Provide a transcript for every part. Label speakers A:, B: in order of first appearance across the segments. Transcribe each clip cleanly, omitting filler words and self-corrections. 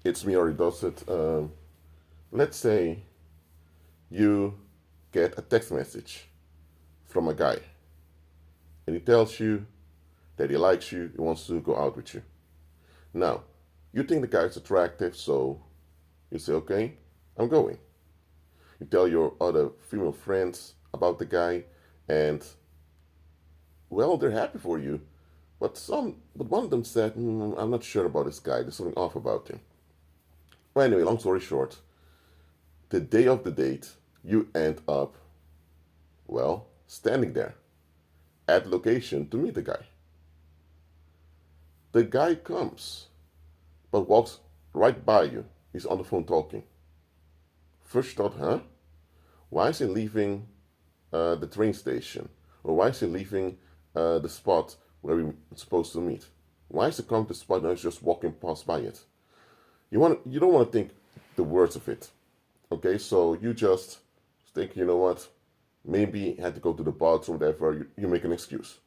A: It's me already does it. Let's say you get a text message from a guy and he tells you that he likes you, he wants to go out with you. Now, you think the guy is attractive, so you say, okay, I'm going. You tell your other female friends about the guy, and well, they're happy for you. But one of them said, I'm not sure about this guy. There's something off about him. Well, anyway, long story short, the day of the date, you end up, well, standing there at the location to meet the guy. The guy comes, but walks right by you. He's on the phone talking. First thought, huh? Why is he leaving the train station? Or why is he leaving the spot where we're supposed to meet? Why is he coming to the spot and he's just walking past by it? You don't want to think the words of it. Okay, so you just think, you know what? Maybe he had to go to the bathroom, whatever. You make an excuse.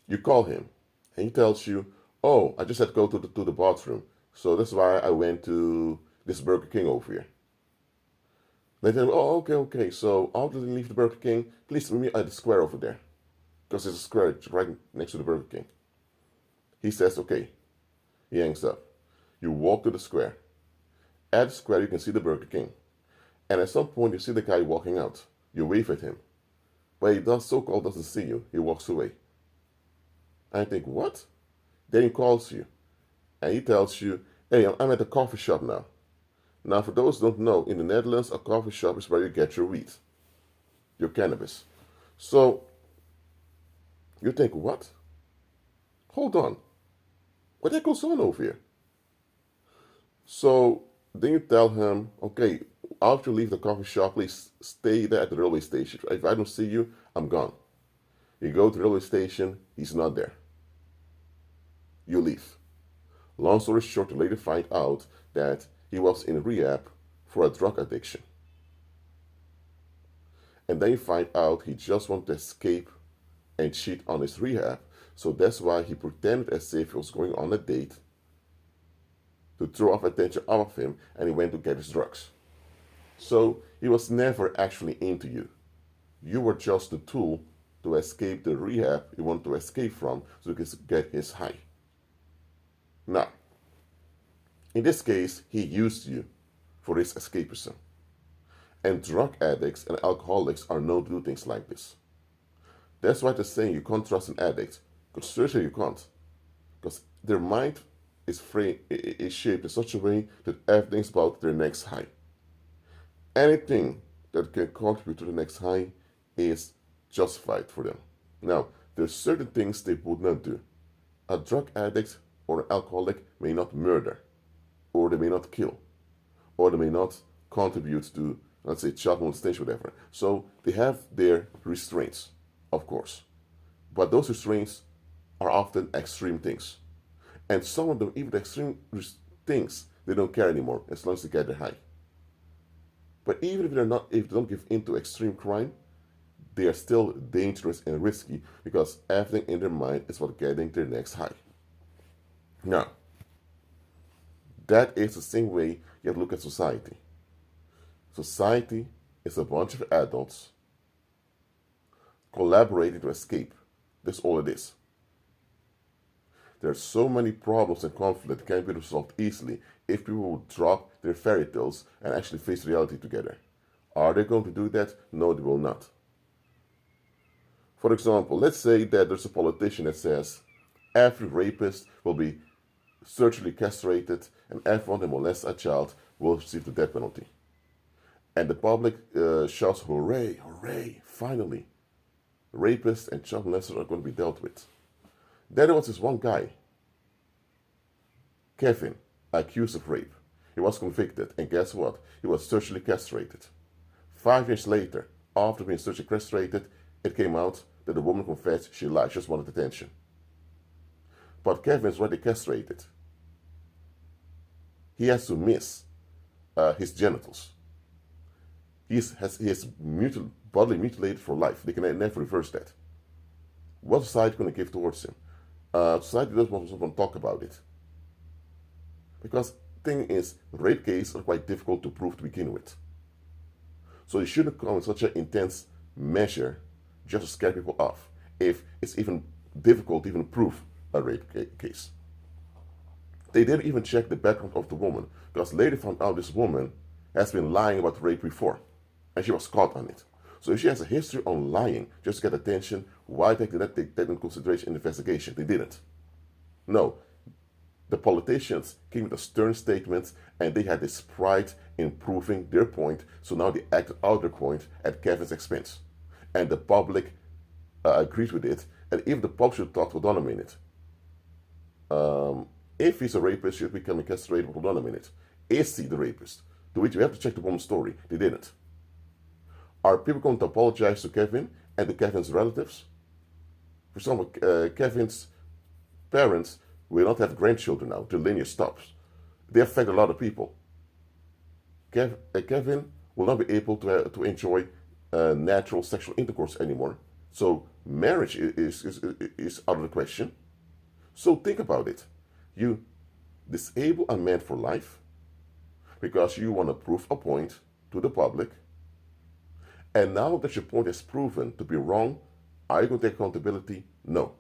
A: You call him, and he tells you, "Oh, I just had to go to the bathroom, so that's why I went to this Burger King over here." They tell him, "Oh, okay, okay. So after you leave the Burger King, please meet me at the square over there, because there's a square right next to the Burger King." He says, "Okay." He hangs up. You walk to the square. At the square, you can see the Burger King. And at some point, you see the guy walking out. You wave at him. But he does so-called doesn't see you. He walks away. And I think, what? Then he calls you. And he tells you, hey, I'm at a coffee shop now. Now, for those who don't know, in the Netherlands, a coffee shop is where you get your weed, your cannabis. So, you think, what? Hold on. What the heck goes on over here? So, then you tell him, okay, after you leave the coffee shop, please stay there at the railway station. If I don't see you, I'm gone. You go to the railway station, he's not there. You leave. Long story short, you later find out that he was in rehab for a drug addiction. And then you find out he just wanted to escape and cheat on his rehab. So that's why he pretended as if he was going on a date to throw off attention off of him, and he went to get his drugs. So he was never actually into you. You were just the tool to escape the rehab he wanted to escape from so he could get his high. Now, in this case, he used you for his escapism. And drug addicts and alcoholics are known to do things like this. That's why they're saying you can't trust an addict, because certainly you can't. Because their mind is shaped in such a way that everything's about their next high. Anything that can contribute to the next high is justified for them. Now, there's certain things they would not do. A drug addict or an alcoholic may not murder, or they may not kill, or they may not contribute to, let's say, child molestation, whatever. So they have their restraints, of course. But those restraints are often extreme things. And some of them, even the extreme things, they don't care anymore as long as they get their high. But even if if they don't give in to extreme crime, they are still dangerous and risky because everything in their mind is about getting their next high. Now, that is the same way you have to look at society. Society is a bunch of adults collaborating to escape. That's all it is. There are so many problems and conflict that can't be resolved easily if people would drop their fairy tales and actually face reality together. Are they going to do that? No, they will not. For example, let's say that there's a politician that says every rapist will be surgically castrated and everyone who molests a child will receive the death penalty. And the public shouts, hooray, hooray, finally. Rapists and child molesters are going to be dealt with. Then there was this one guy, Kevin, accused of rape. He was convicted, and guess what? He was surgically castrated. 5 years later, after being surgically castrated, it came out that the woman confessed she lied, she just wanted attention. But Kevin is already castrated. He has to miss his genitals. He is bodily mutilated for life. They can never reverse that. What society is going to give towards him? Society doesn't want to talk about it. Because thing is, rape cases are quite difficult to prove to begin with. So you shouldn't come with such an intense measure just to scare people off if it's even difficult to even prove a rape case. They didn't even check the background of the woman because later found out this woman has been lying about rape before and she was caught on it. So if she has a history on lying just to get attention, why did they not take that into consideration in the investigation? They didn't. No, the politicians came with a stern statement and they had this pride in proving their point, so now they acted out their point at Kevin's expense. And the public agreed with it, and even the public should talk, hold on a minute. If he's a rapist, should become incarcerated, hold on a minute. Is he the rapist? To which we have to check the woman's story. They didn't. Are people going to apologize to Kevin and to Kevin's relatives? For example, Kevin's parents will not have grandchildren now. The lineage stops. They affect a lot of people. Kevin will not be able to enjoy natural sexual intercourse anymore. So marriage is out of the question. So think about it. You disable a man for life because you want to prove a point to the public. And now that your point is proven to be wrong, are you going to take accountability? No.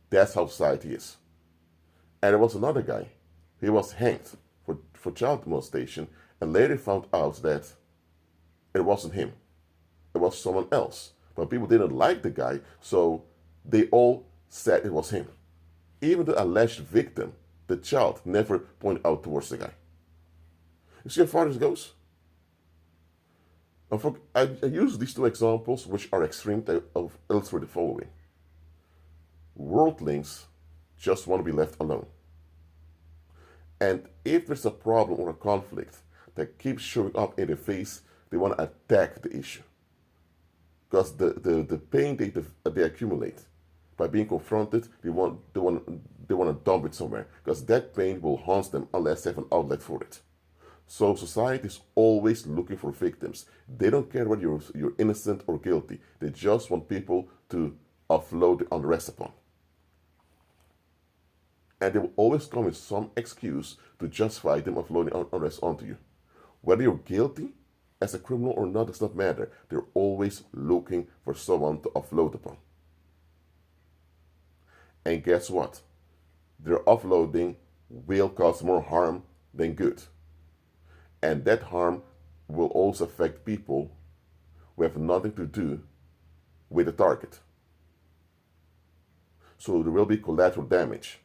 A: That's how society is. And there was another guy. He was hanged for child molestation and later found out that it wasn't him. It was someone else. But people didn't like the guy, so they all said it was him. Even the alleged victim, the child, never pointed out towards the guy. You see how far this goes? I use these two examples, which are extreme, to illustrate the following. Worldlings just want to be left alone. And if there's a problem or a conflict that keeps showing up in their face, they want to attack the issue. Because the pain they accumulate by being confronted, they want to dump it somewhere. Because that pain will haunt them unless they have an outlet for it. So society is always looking for victims. They don't care whether you're innocent or guilty. They just want people to offload the unrest upon. And they will always come with some excuse to justify them offloading unrest onto you. Whether you're guilty as a criminal or not does not matter. They're always looking for someone to offload upon. And guess what? Their offloading will cause more harm than good. And that harm will also affect people who have nothing to do with the target. So there will be collateral damage.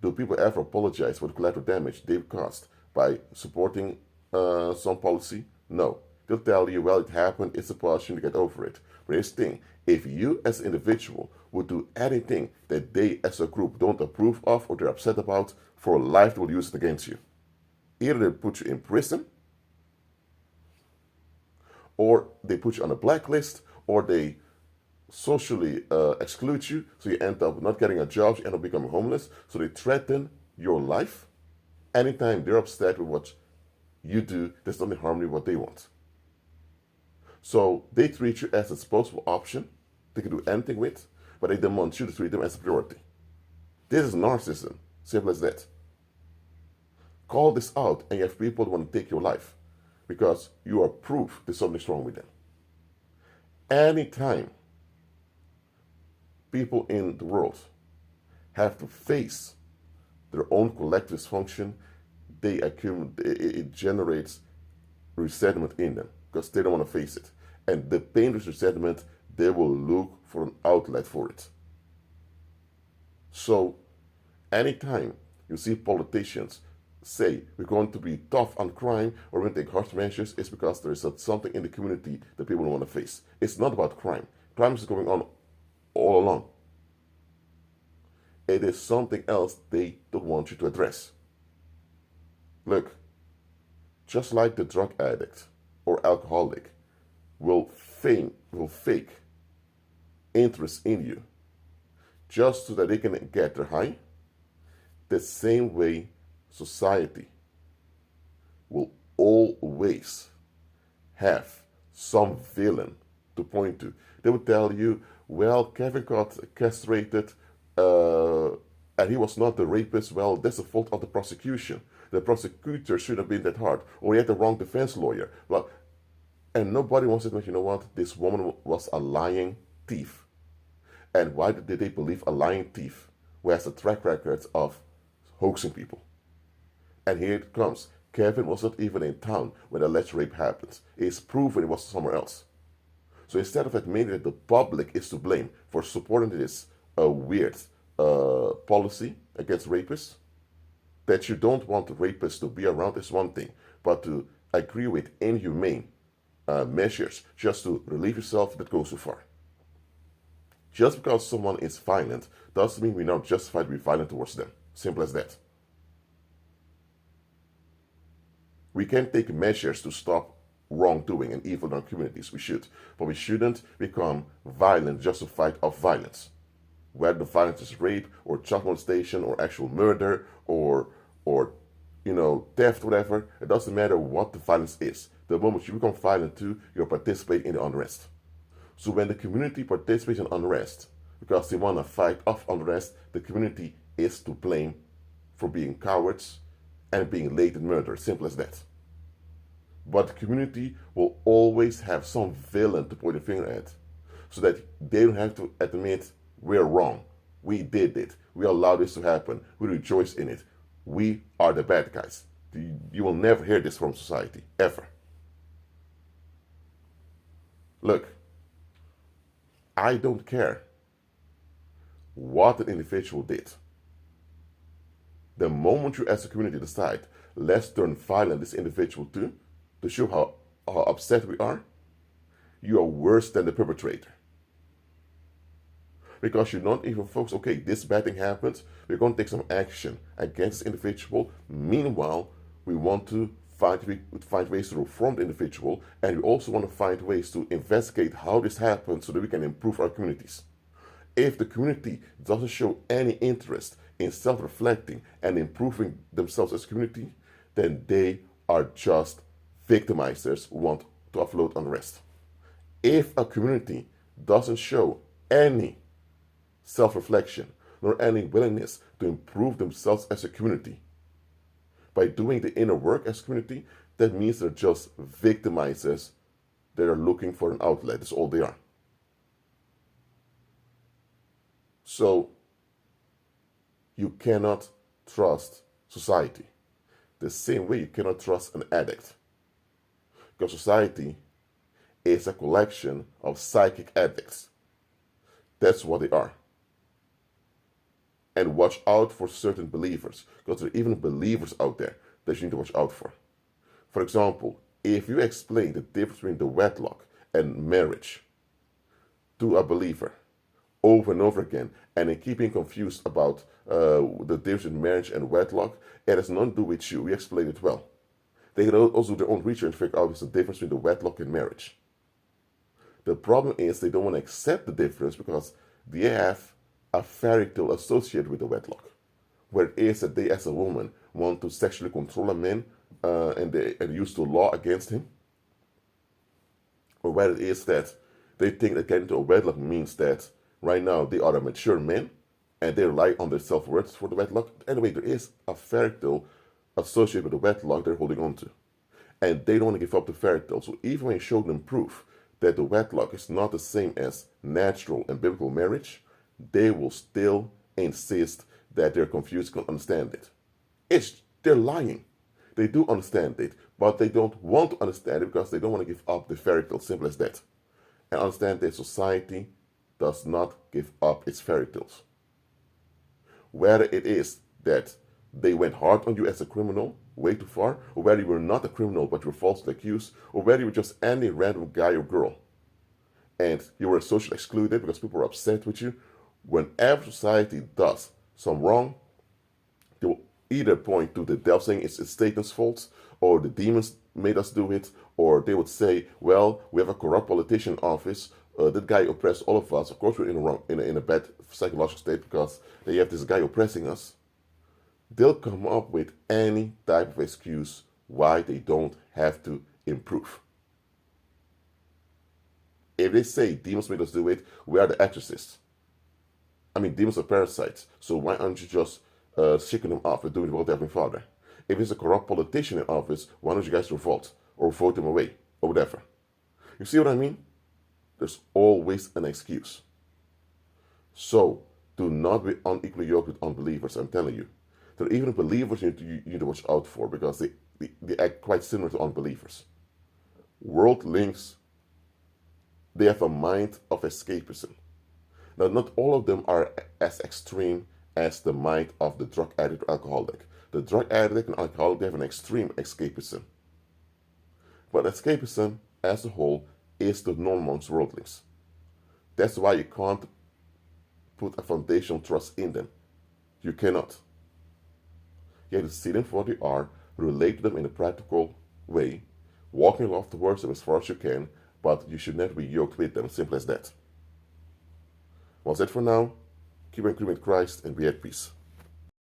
A: Do people ever apologize for the collateral damage they've caused by supporting some policy? No. They'll tell you, well, it happened, it's a policy, to get over it. But here's the thing, if you as an individual would do anything that they as a group don't approve of or they're upset about, for life they will use it against you. Either they put you in prison, or they put you on a blacklist, or they socially exclude you, so you end up not getting a job, you end up becoming homeless. So they threaten your life anytime they're upset with what you do that's not in harmony with what they want. So they treat you as a disposable option they can do anything with, but they don't want you to treat them as a priority. This is narcissism, simple as that. Call this out and you have people that want to take your life because you are proof there's something wrong with them. Anytime people in the world have to face their own collective dysfunction, it generates resentment in them because they don't want to face it. And the pain of resentment, they will look for an outlet for it. So anytime you see politicians say we're going to be tough on crime or we're going to take harsh measures, it's because there is something in the community that people don't want to face. It's not about crime. Crime is going on all along. It is something else they don't want you to address. Look, just like the drug addict or alcoholic will fake interest in you just so that they can get their high, the same way society will always have some villain to point to. They will tell you, well, Kevin got castrated and he was not the rapist, well, that's the fault of the prosecution. The prosecutor should have been that hard, or he had the wrong defense lawyer. Well, and nobody wants to admit, you know what, this woman was a lying thief. And why did they believe a lying thief who has a track record of hoaxing people? And here it comes. Kevin was not even in town when the alleged rape happened. It's proven it was somewhere else. So instead of admitting that the public is to blame for supporting this weird policy against rapists, that you don't want rapists to be around is one thing, but to agree with inhumane measures just to relieve yourself, that goes too far. Just because someone is violent doesn't mean we're not justified to be violent towards them. Simple as that. We can take measures to stop wrongdoing and evil in our communities. We should. But we shouldn't become violent just to fight off violence. Whether the violence is rape or child molestation or actual murder or theft, whatever, it doesn't matter what the violence is. The moment you become violent too, you're participating in the unrest. So when the community participates in unrest, because they want to fight off unrest, the community is to blame for being cowards and being late in murder. Simple as that. But the community will always have some villain to point a finger at, so that they don't have to admit we're wrong. We did it. We allowed this to happen. We rejoice in it. We are the bad guys. You will never hear this from society, ever. Look, I don't care what an individual did. The moment you as a community decide, let's turn violent this individual too, to show how upset we are, you are worse than the perpetrator. Because you're not even focused, okay, this bad thing happened, we're going to take some action against this individual. Meanwhile, we want to find ways to reform the individual, and we also want to find ways to investigate how this happened so that we can improve our communities. If the community doesn't show any interest in self-reflecting and improving themselves as a community, then they are just victimizers who want to offload unrest. If a community doesn't show any self-reflection nor any willingness to improve themselves as a community, by doing the inner work as a community, that means they're just victimizers that are looking for an outlet. That's all they are. So, you cannot trust society the same way you cannot trust an addict. Because society is a collection of psychic addicts. That's what they are. And watch out for certain believers, because there are even believers out there that you need to watch out for. For example, if you explain the difference between the wedlock and marriage to a believer over and over again, and they keep being confused about the difference in marriage and wedlock, it has nothing to do with you. We explain it well. They can also do their own research and figure out what's the difference between the wedlock and marriage. The problem is they don't want to accept the difference because they have a fairy tale associated with the wedlock, where it is that they as a woman want to sexually control a man and they use the law against him, or where it is that they think that getting into a wedlock means that right now they are a mature man and they rely on their self-worth for the wedlock. Anyway, there is a fairy tale associated with the wedlock they're holding on to, and they don't want to give up the fairy tale. So even when you show them proof that the wedlock is not the same as natural and biblical marriage, they will still insist that they're confused, can't understand it. They're lying. They do understand it, but they don't want to understand it because they don't want to give up the fairy tale. Simple as that. And understand that society does not give up its fairy tales. Whether it is that they went hard on you as a criminal, way too far, or whether you were not a criminal but you were falsely accused, or whether you were just any random guy or girl, and you were socially excluded because people were upset with you, whenever society does some wrong, they will either point to the devil saying it's Satan's fault, or the demons made us do it, or they would say, well, we have a corrupt politician in office, that guy oppressed all of us. Of course we're in a bad psychological state because they have this guy oppressing us. They'll come up with any type of excuse why they don't have to improve. If they say demons made us do it, we are the exorcists. Demons are parasites. So why aren't you just shaking them off and doing the will of the Heavenly Father? If it's a corrupt politician in office, why don't you guys revolt or vote him away or whatever? You see what I mean? There's always an excuse. So do not be unequally yoked with unbelievers, I'm telling you. There are even believers you need to watch out for because they act quite similar to unbelievers. Worldlings, they have a mind of escapism. Now, not all of them are as extreme as the mind of the drug addict or alcoholic. The drug addict and alcoholic, they have an extreme escapism. But escapism, as a whole, is the norm amongst worldlings. That's why you can't put a foundational trust in them. You cannot. You have to see them for what they are, relate to them in a practical way, walk in love towards them as far as you can, but you should never be yoked with them, simple as that. Well, that's it for now. Keep on with Christ and be at peace.